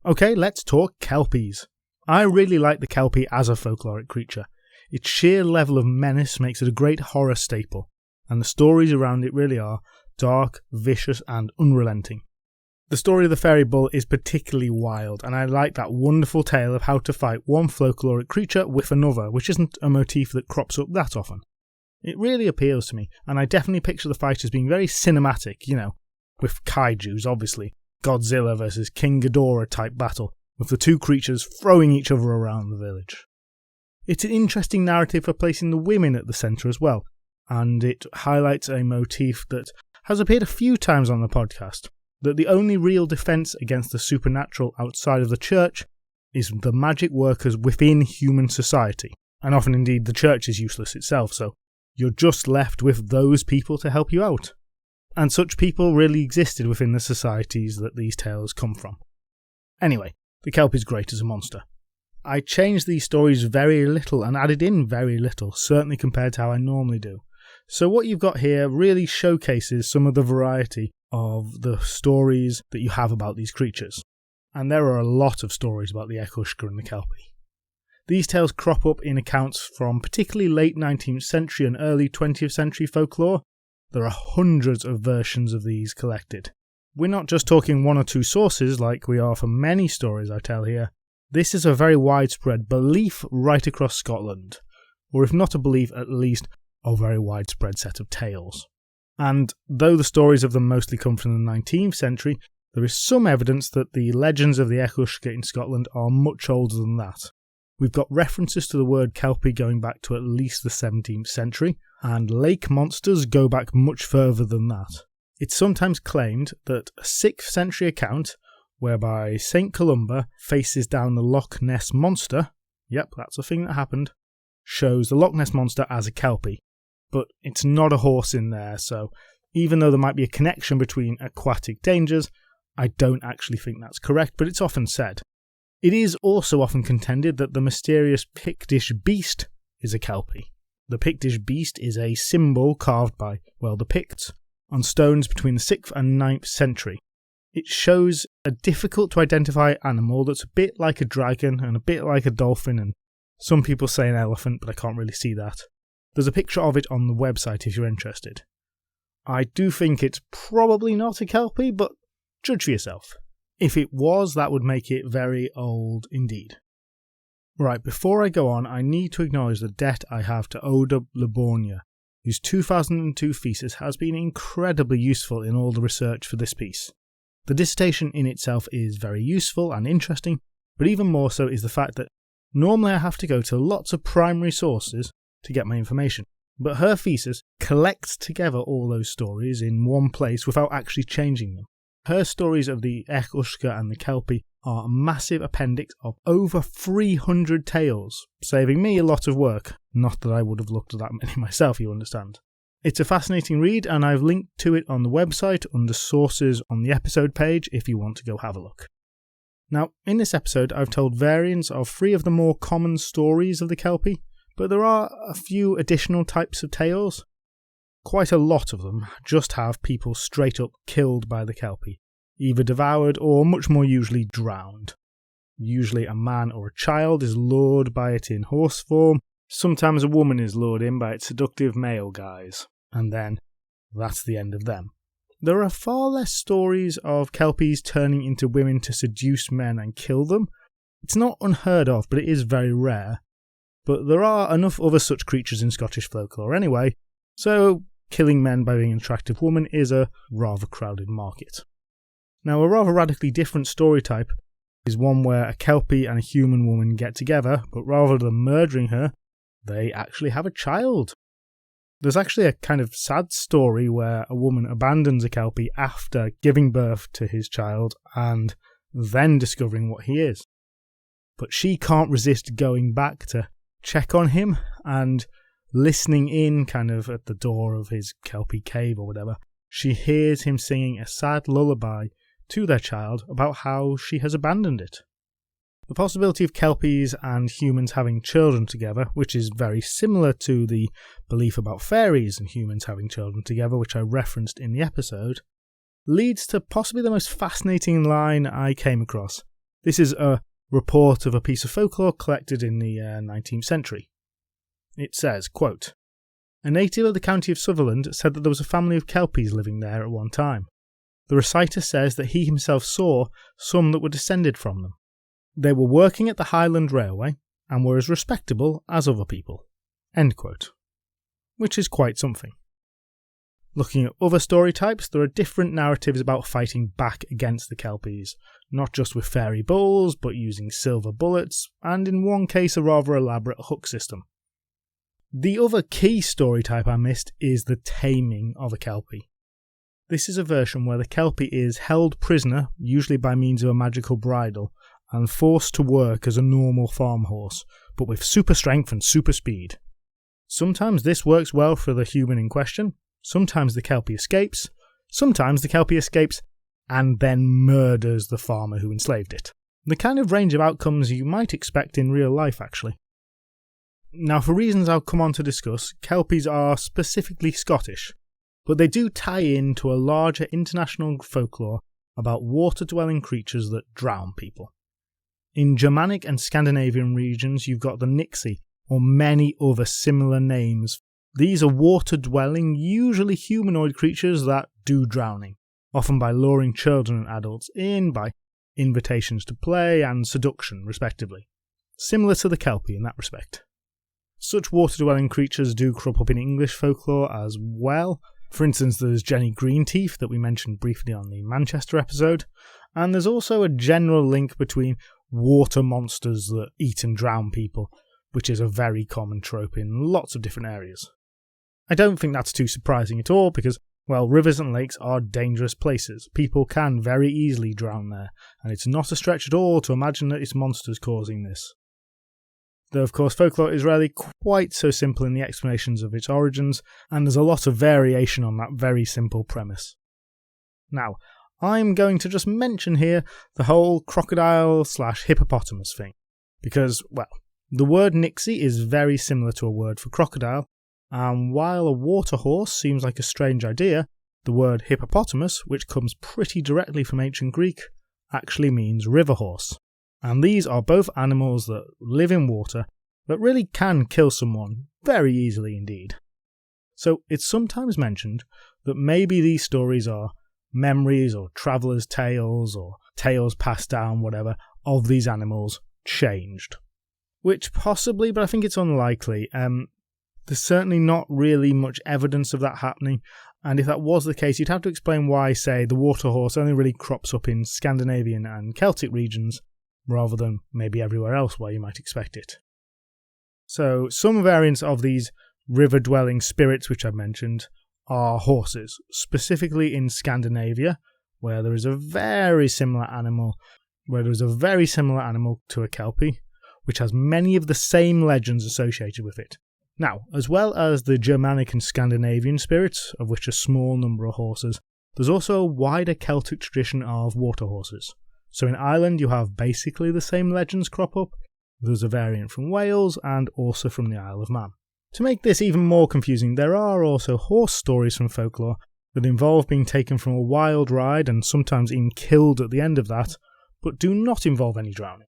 Okay, let's talk Kelpies. I really like the Kelpie as a folkloric creature. Its sheer level of menace makes it a great horror staple, and the stories around it really are dark, vicious, and unrelenting. The story of the fairy bull is particularly wild, and I like that wonderful tale of how to fight one folkloric creature with another, which isn't a motif that crops up that often. It really appeals to me, and I definitely picture the fight as being very cinematic, with kaijus, obviously, Godzilla versus King Ghidorah type battle, with the two creatures throwing each other around the village. It's an interesting narrative for placing the women at the centre as well, and it highlights a motif that has appeared a few times on the podcast, that the only real defence against the supernatural outside of the church is the magic workers within human society, and often indeed the church is useless itself, so you're just left with those people to help you out. And such people really existed within the societies that these tales come from. Anyway, the Kelp is great as a monster. I changed these stories very little and added in very little, certainly compared to how I normally do. So what you've got here really showcases some of the variety of the stories that you have about these creatures. And there are a lot of stories about the Each-Uisge and the Kelpie. These tales crop up in accounts from particularly late 19th century and early 20th century folklore. There are hundreds of versions of these collected. We're not just talking one or two sources like we are for many stories I tell here. This is a very widespread belief right across Scotland, or if not a belief, at least a very widespread set of tales. And though the stories of them mostly come from the 19th century, there is some evidence that the legends of the Eich-Uisge in Scotland are much older than that. We've got references to the word Kelpie going back to at least the 17th century, and lake monsters go back much further than that. It's sometimes claimed that a 6th century account, whereby St. Columba faces down the Loch Ness Monster, yep, that's a thing that happened, shows the Loch Ness Monster as a Kelpie. But it's not a horse in there, so even though there might be a connection between aquatic dangers, I don't actually think that's correct, but it's often said. It is also often contended that the mysterious Pictish beast is a Kelpie. The Pictish beast is a symbol carved by, the Picts, on stones between the 6th and 9th century. It shows a difficult to identify animal that's a bit like a dragon and a bit like a dolphin, and some people say an elephant, but I can't really see that. There's a picture of it on the website if you're interested. I do think it's probably not a Kelpie, but judge for yourself. If it was, that would make it very old indeed. Right, before I go on, I need to acknowledge the debt I have to Oda Libornia, whose 2002 thesis has been incredibly useful in all the research for this piece. The dissertation in itself is very useful and interesting, but even more so is the fact that normally I have to go to lots of primary sources to get my information, but her thesis collects together all those stories in one place without actually changing them. Her stories of the Eich-Uisge and the Kelpie are a massive appendix of over 300 tales, saving me a lot of work. Not that I would have looked at that many myself, you understand. It's a fascinating read, and I've linked to it on the website under sources on the episode page if you want to go have a look. Now, in this episode, I've told variants of 3 of the more common stories of the Kelpie, but there are a few additional types of tales. Quite a lot of them just have people straight up killed by the Kelpie, either devoured or much more usually drowned. Usually a man or a child is lured by it in horse form, sometimes a woman is lured in by its seductive male guise, and then that's the end of them. There are far less stories of Kelpies turning into women to seduce men and kill them. It's not unheard of, but it is very rare. But there are enough other such creatures in Scottish folklore anyway, so killing men by being an attractive woman is a rather crowded market. Now, a rather radically different story type is one where a Kelpie and a human woman get together, but rather than murdering her, they actually have a child. There's actually a kind of sad story where a woman abandons a Kelpie after giving birth to his child and then discovering what he is. But she can't resist going back to check on him and listening in kind of at the door of his Kelpie cave or whatever. She hears him singing a sad lullaby to their child about how she has abandoned it. The possibility of Kelpies and humans having children together, which is very similar to the belief about fairies and humans having children together, which I referenced in the episode, leads to possibly the most fascinating line I came across. This is a report of a piece of folklore collected in the 19th century. It says, quote, "A native of the county of Sutherland said that there was a family of Kelpies living there at one time. The reciter says that he himself saw some that were descended from them. They were working at the Highland Railway and were as respectable as other people." End quote. Which is quite something. Looking at other story types, there are different narratives about fighting back against the Kelpies, not just with fairy bulls, but using silver bullets, and in one case a rather elaborate hook system. The other key story type I missed is the taming of a Kelpie. This is a version where the Kelpie is held prisoner, usually by means of a magical bridle, and forced to work as a normal farm horse, but with super strength and super speed. Sometimes this works well for the human in question, sometimes the Kelpie escapes, sometimes the Kelpie escapes and then murders the farmer who enslaved it. The kind of range of outcomes you might expect in real life, actually. Now, for reasons I'll come on to discuss, Kelpies are specifically Scottish, but they do tie in to a larger international folklore about water-dwelling creatures that drown people. In Germanic and Scandinavian regions, you've got the Nixie, or many other similar names. These are water-dwelling, usually humanoid creatures that do drowning, often by luring children and adults in by invitations to play and seduction, respectively. Similar to the Kelpie in that respect. Such water-dwelling creatures do crop up in English folklore as well. For instance, there's Jenny Greenteeth that we mentioned briefly on the Manchester episode, and there's also a general link between water monsters that eat and drown people, which is a very common trope in lots of different areas. I don't think that's too surprising at all because, well, rivers and lakes are dangerous places. People can very easily drown there, and it's not a stretch at all to imagine that it's monsters causing this. Though, of course, folklore is rarely quite so simple in the explanations of its origins, and there's a lot of variation on that very simple premise. Now, I'm going to just mention here the whole crocodile/hippopotamus thing, because, well, the word Nixie is very similar to a word for crocodile, and while a water horse seems like a strange idea, the word hippopotamus, which comes pretty directly from ancient Greek, actually means river horse. And these are both animals that live in water that really can kill someone very easily indeed. So it's sometimes mentioned that maybe these stories are memories or travellers' tales or tales passed down, whatever, of these animals changed. Which possibly, but I think it's unlikely. There's certainly not really much evidence of that happening, and if that was the case, you'd have to explain why, say, the water horse only really crops up in Scandinavian and Celtic regions, rather than maybe everywhere else where you might expect it. So, some variants of these river-dwelling spirits which I've mentioned are horses, specifically in Scandinavia, where there is a very similar animal to a Kelpie, which has many of the same legends associated with it. Now, as well as the Germanic and Scandinavian spirits, of which a small number are horses, there's also a wider Celtic tradition of water horses. So in Ireland you have basically the same legends crop up. There's a variant from Wales and also from the Isle of Man. To make this even more confusing, there are also horse stories from folklore that involve being taken from a wild ride and sometimes even killed at the end of that, but do not involve any drowning.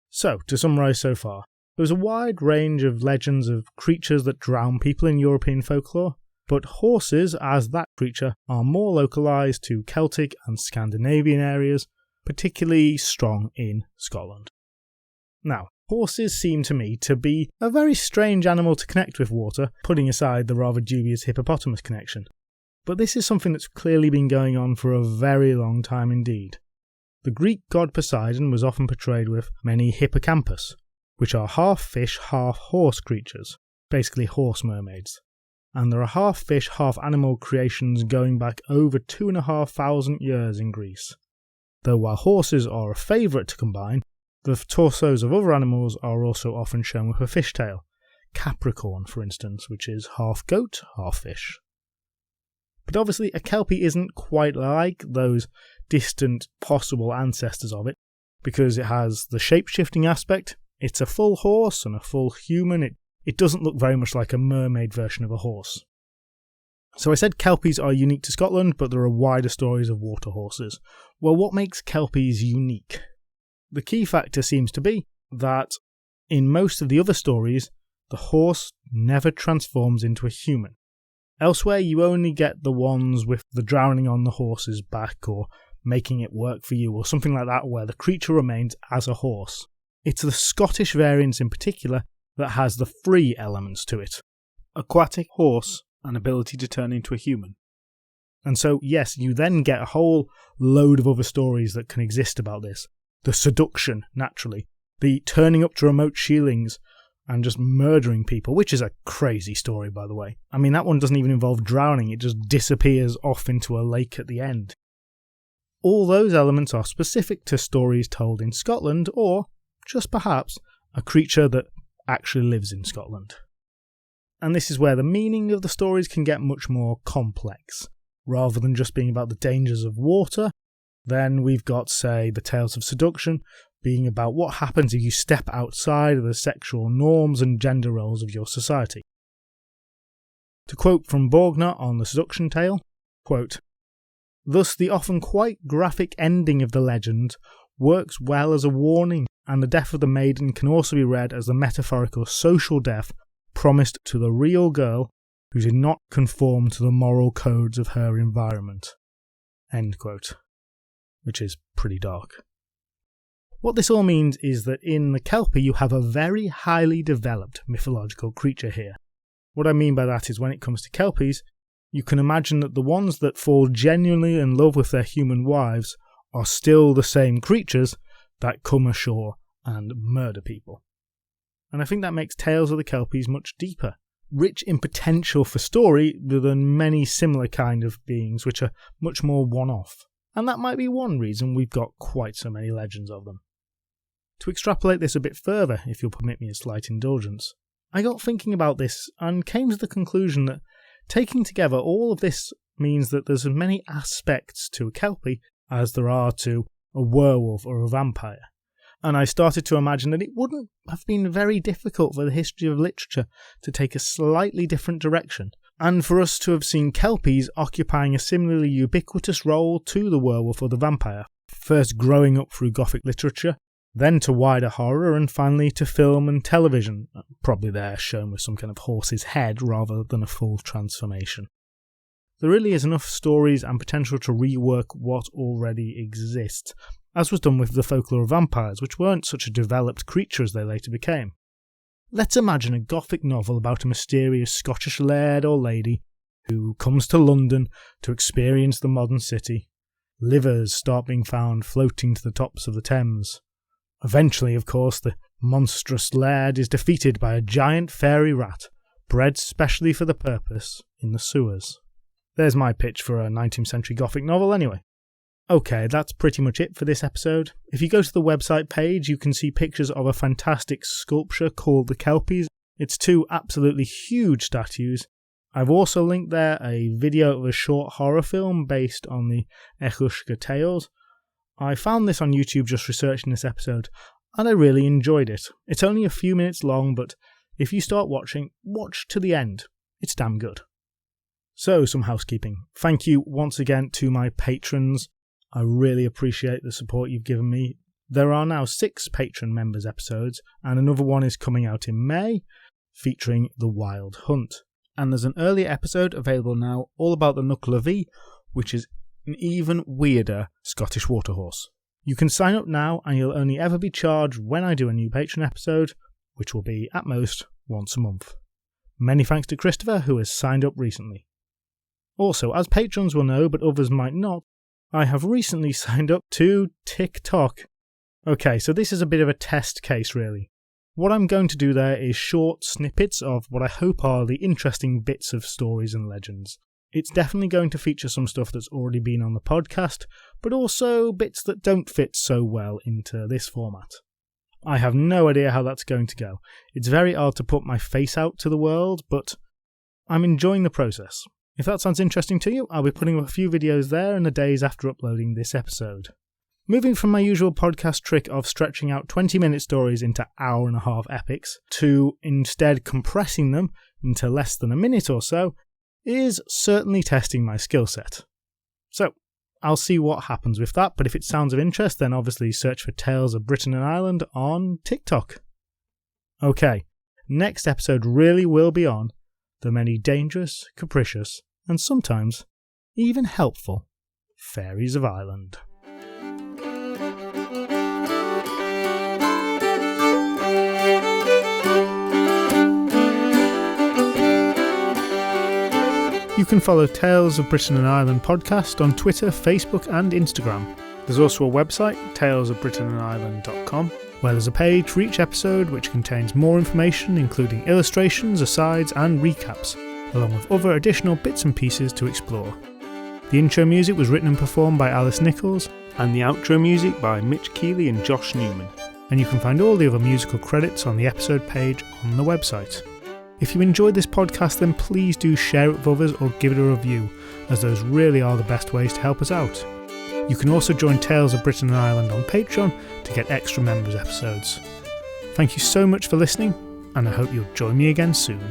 So, to summarise so far, there's a wide range of legends of creatures that drown people in European folklore, but horses, as that creature, are more localised to Celtic and Scandinavian areas, particularly strong in Scotland. Now, horses seem to me to be a very strange animal to connect with water, putting aside the rather dubious hippopotamus connection. But this is something that's clearly been going on for a very long time indeed. The Greek god Poseidon was often portrayed with many hippocampus, which are half fish, half horse creatures, basically horse mermaids. And there are half fish, half animal creations going back over 2,500 years in Greece. Though while horses are a favourite to combine, the torsos of other animals are also often shown with a fishtail. Capricorn, for instance, which is half goat, half fish. But obviously a Kelpie isn't quite like those distant possible ancestors of it, because it has the shape-shifting aspect. It's a full horse and a full human. It doesn't look very much like a mermaid version of a horse. So I said Kelpies are unique to Scotland, but there are wider stories of water horses. Well, what makes Kelpies unique? The key factor seems to be that in most of the other stories, the horse never transforms into a human. Elsewhere, you only get the ones with the drowning on the horse's back or making it work for you or something like that, where the creature remains as a horse. It's the Scottish variants in particular that has the free elements to it. Aquatic horse, an ability to turn into a human. And so, yes, you then get a whole load of other stories that can exist about this. The seduction, naturally. The turning up to remote shieldings and just murdering people, which is a crazy story, by the way. I mean, that one doesn't even involve drowning. It just disappears off into a lake at the end. All those elements are specific to stories told in Scotland, or, just perhaps, a creature that actually lives in Scotland. And this is where the meaning of the stories can get much more complex. Rather than just being about the dangers of water, then we've got, say, the tales of seduction, being about what happens if you step outside of the sexual norms and gender roles of your society. To quote from Borgner on the seduction tale, quote, "Thus the often quite graphic ending of the legend works well as a warning, and the death of the maiden can also be read as the metaphorical social death promised to the real girl who did not conform to the moral codes of her environment." End quote. Which is pretty dark. What this all means is that in the Kelpie you have a very highly developed mythological creature here. What I mean by that is when it comes to Kelpies, you can imagine that the ones that fall genuinely in love with their human wives are still the same creatures that come ashore and murder people. And I think that makes Tales of the Kelpies much deeper, rich in potential for story than many similar kind of beings which are much more one-off. And that might be one reason we've got quite so many legends of them. To extrapolate this a bit further, if you'll permit me a slight indulgence, I got thinking about this and came to the conclusion that taking together all of this means that there's as many aspects to a Kelpie as there are to a werewolf or a vampire. And I started to imagine that it wouldn't have been very difficult for the history of literature to take a slightly different direction, and for us to have seen Kelpies occupying a similarly ubiquitous role to the werewolf or the vampire, first growing up through Gothic literature, then to wider horror, and finally to film and television, probably there shown with some kind of horse's head rather than a full transformation. There really is enough stories and potential to rework what already exists, as was done with the folklore of vampires, which weren't such a developed creature as they later became. Let's imagine a Gothic novel about a mysterious Scottish laird or lady who comes to London to experience the modern city. Livers start being found floating to the tops of the Thames. Eventually, of course, the monstrous laird is defeated by a giant fairy rat, bred specially for the purpose in the sewers. There's my pitch for a 19th century Gothic novel anyway. Okay, that's pretty much it for this episode. If you go to the website page, you can see pictures of a fantastic sculpture called the Kelpies. It's two absolutely huge statues. I've also linked there a video of a short horror film based on the Each-Uisge tales. I found this on YouTube just researching this episode, and I really enjoyed it. It's only a few minutes long, but if you start watching, watch to the end. It's damn good. So, some housekeeping. Thank you once again to my patrons. I really appreciate the support you've given me. There are now 6 Patreon members episodes, and another one is coming out in May, featuring The Wild Hunt. And there's an earlier episode available now all about the lochs, which is an even weirder Scottish waterhorse. You can sign up now, and you'll only ever be charged when I do a new Patreon episode, which will be, at most, once a month. Many thanks to Christopher, who has signed up recently. Also, as patrons will know, but others might not, I have recently signed up to TikTok. Okay, so this is a bit of a test case, really. What I'm going to do there is short snippets of what I hope are the interesting bits of stories and legends. It's definitely going to feature some stuff that's already been on the podcast, but also bits that don't fit so well into this format. I have no idea how that's going to go. It's very hard to put my face out to the world, but I'm enjoying the process. If that sounds interesting to you, I'll be putting up a few videos there in the days after uploading this episode. Moving from my usual podcast trick of stretching out 20-minute stories into hour-and-a-half epics to instead compressing them into less than a minute or so is certainly testing my skill set. So, I'll see what happens with that, but if it sounds of interest, then obviously search for Tales of Britain and Ireland on TikTok. Okay, next episode really will be on the many dangerous, capricious, and sometimes even helpful fairies of Ireland. You can follow Tales of Britain and Ireland podcast on Twitter, Facebook and Instagram. There's also a website, talesofbritainandireland.com, where there's a page for each episode which contains more information including illustrations, asides and recaps, along with other additional bits and pieces to explore. The intro music was written and performed by Alice Nichols, and the outro music by Mitch Keeley and Josh Newman. And you can find all the other musical credits on the episode page on the website. If you enjoyed this podcast, then please do share it with others or give it a review, as those really are the best ways to help us out. You can also join Tales of Britain and Ireland on Patreon to get extra members episodes. Thank you so much for listening, and I hope you'll join me again soon.